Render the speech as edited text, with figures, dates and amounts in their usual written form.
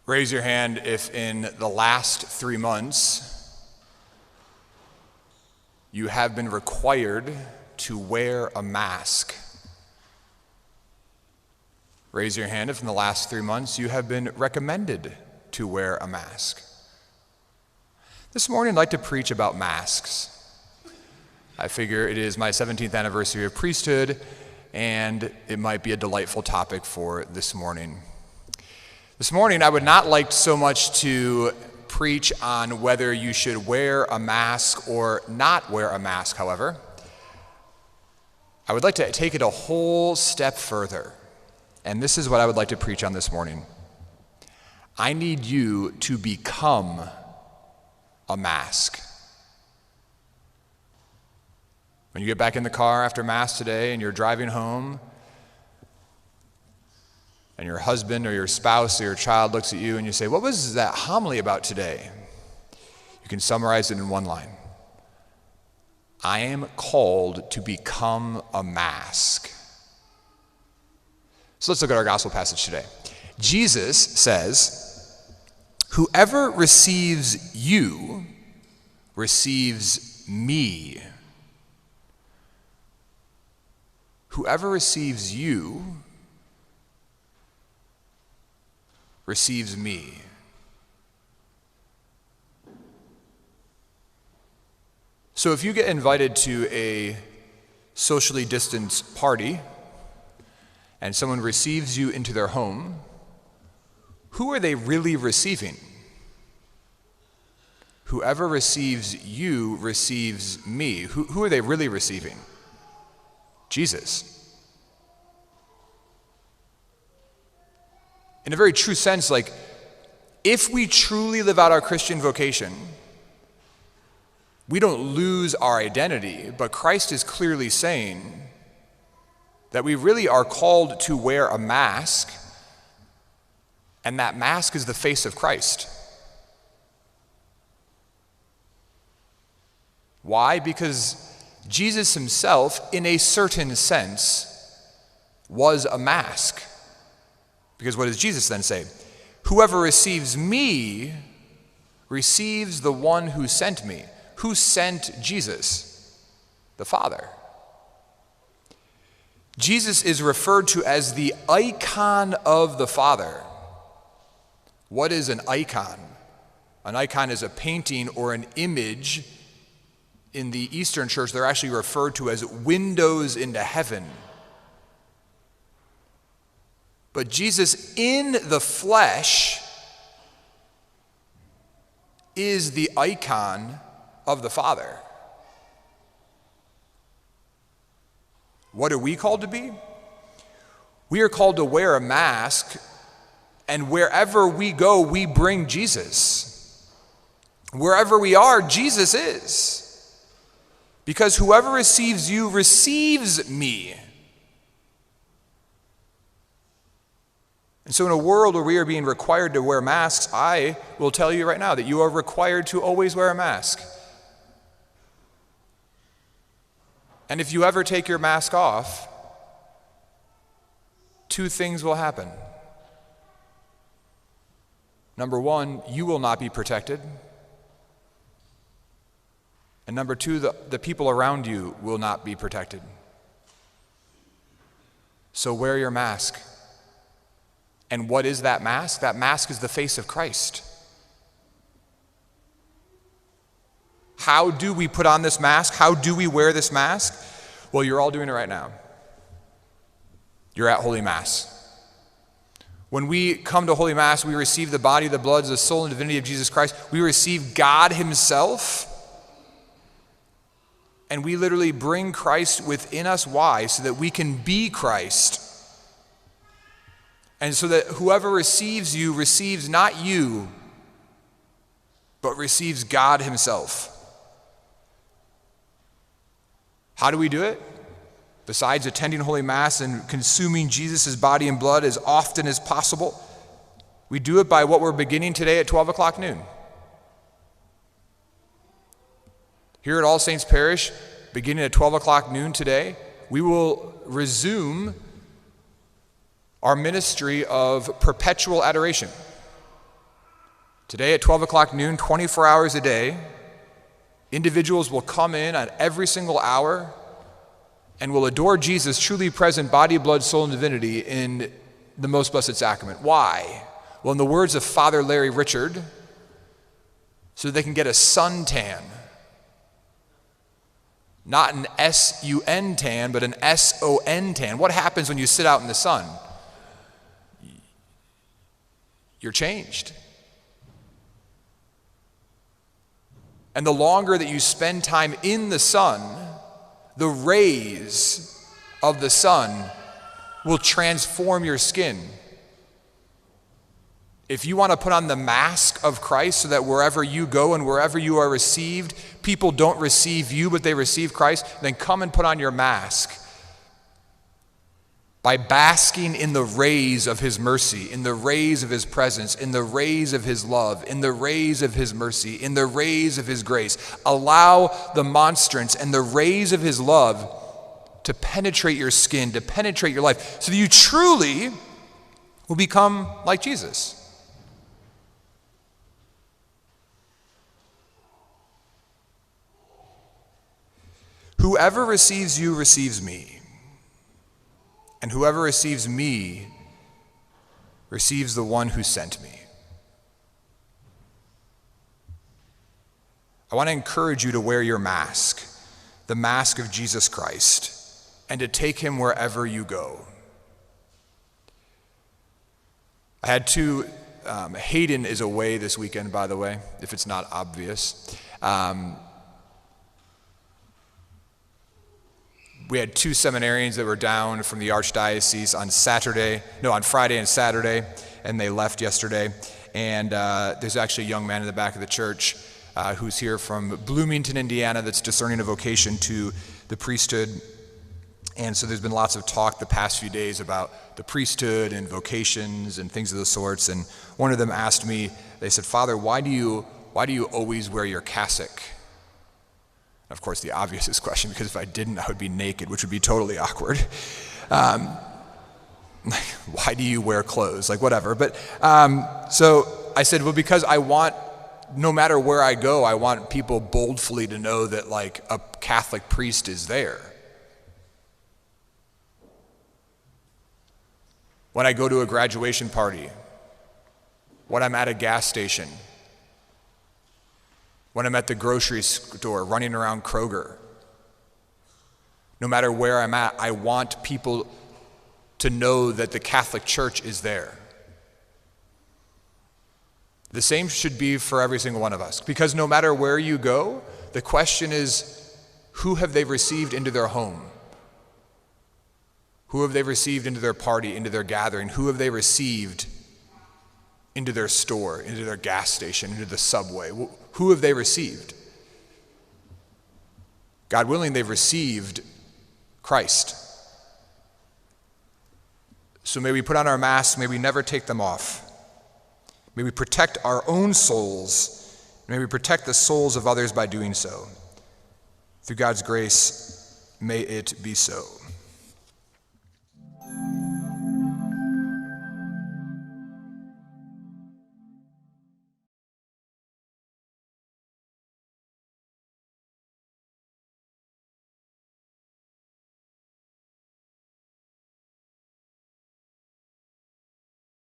Raise your hand if in the last 3 months you have been required to wear a mask. Raise your hand if in the last 3 months you have been recommended to wear a mask. This morning I'd like to preach about masks. I figure it is my 17th anniversary of priesthood, and it might be a delightful topic for this morning. This morning, I would not like so much to preach on whether you should wear a mask or not wear a mask, however. I would like to take it a whole step further, and this is what I would like to preach on this morning. I need you to become a mask. When you get back in the car after Mass today and you're driving home, and your husband or your spouse or your child looks at you and you say, "What was that homily about today?" You can summarize it in one line. I am called to become a mask. So let's look at our gospel passage today. Jesus says, "Whoever receives you receives me. Whoever receives you receives me." So if you get invited to a socially distanced party and someone receives you into their home, who are they really receiving? Whoever receives you receives me. Who are they really receiving? Jesus. In a very true sense, if we truly live out our Christian vocation, we don't lose our identity, but Christ is clearly saying that we really are called to wear a mask, and that mask is the face of Christ. Why? Because Jesus himself, in a certain sense, was a mask. Because what does Jesus then say? Whoever receives me receives the one who sent me. Who sent Jesus? The Father. Jesus is referred to as the icon of the Father. What is an icon? An icon is a painting or an image. In the Eastern Church, they're actually referred to as windows into heaven. But Jesus in the flesh is the icon of the Father. What are we called to be? We are called to wear a mask, and wherever we go, we bring Jesus. Wherever we are, Jesus is. Because whoever receives you receives me. And so in a world where we are being required to wear masks, I will tell you right now that you are required to always wear a mask. And if you ever take your mask off, two things will happen. Number one, you will not be protected. And number two, the people around you will not be protected. So wear your mask. And what is that mask? That mask is the face of Christ. How do we put on this mask? How do we wear this mask? Well, you're all doing it right now. You're at Holy Mass. When we come to Holy Mass, we receive the body, the blood, the soul, and divinity of Jesus Christ. We receive God himself. And we literally bring Christ within us. Why? So that we can be Christ. And so that whoever receives you receives not you, but receives God himself. How do we do it? Besides attending Holy Mass and consuming Jesus' body and blood as often as possible, we do it by what we're beginning today at 12 o'clock noon. Here at All Saints Parish, beginning at 12 o'clock noon today, we will resume our ministry of perpetual adoration. Today at 12 o'clock noon, 24 hours a day, individuals will come in at every single hour and will adore Jesus, truly present, body, blood, soul, and divinity in the most blessed sacrament. Why? Well, in the words of Father Larry Richard, so they can get a suntan. Not an S-U-N tan, but an S-O-N tan. What happens when you sit out in the sun? You're changed. And the longer that you spend time in the sun, the rays of the sun will transform your skin. If you want to put on the mask of Christ so that wherever you go and wherever you are received, people don't receive you, but they receive Christ, then come and put on your mask. By basking in the rays of his mercy, in the rays of his presence, in the rays of his love, in the rays of his mercy, in the rays of his grace. Allow the monstrance and the rays of his love to penetrate your skin, to penetrate your life, so that you truly will become like Jesus. Whoever receives you receives me. And whoever receives me receives the one who sent me. I want to encourage you to wear your mask, the mask of Jesus Christ, and to take him wherever you go. I had two, Hayden is away this weekend, by the way, if it's not obvious. We had two seminarians that were down from the Archdiocese on Friday and Saturday, and they left yesterday. And there's actually a young man in the back of the church who's here from Bloomington, Indiana, that's discerning a vocation to the priesthood. And so there's been lots of talk the past few days about the priesthood and vocations and things of the sorts. And one of them asked me, they said, "Father, why do you always wear your cassock?" Of course, the obvious question, because if I didn't, I would be naked, which would be totally awkward. Why do you wear clothes? Like, whatever. But so I said, well, because I want, no matter where I go, I want people boldly to know that, like, a Catholic priest is there. When I go to a graduation party, when I'm at a gas station, when I'm at the grocery store, running around Kroger. No matter where I'm at, I want people to know that the Catholic Church is there. The same should be for every single one of us, because no matter where you go, the question is, who have they received into their home? Who have they received into their party, into their gathering? Who have they received into their store, into their gas station, into the subway? Who have they received? God willing, they've received Christ. So may we put on our masks, may we never take them off. May we protect our own souls, may we protect the souls of others by doing so. Through God's grace, may it be so.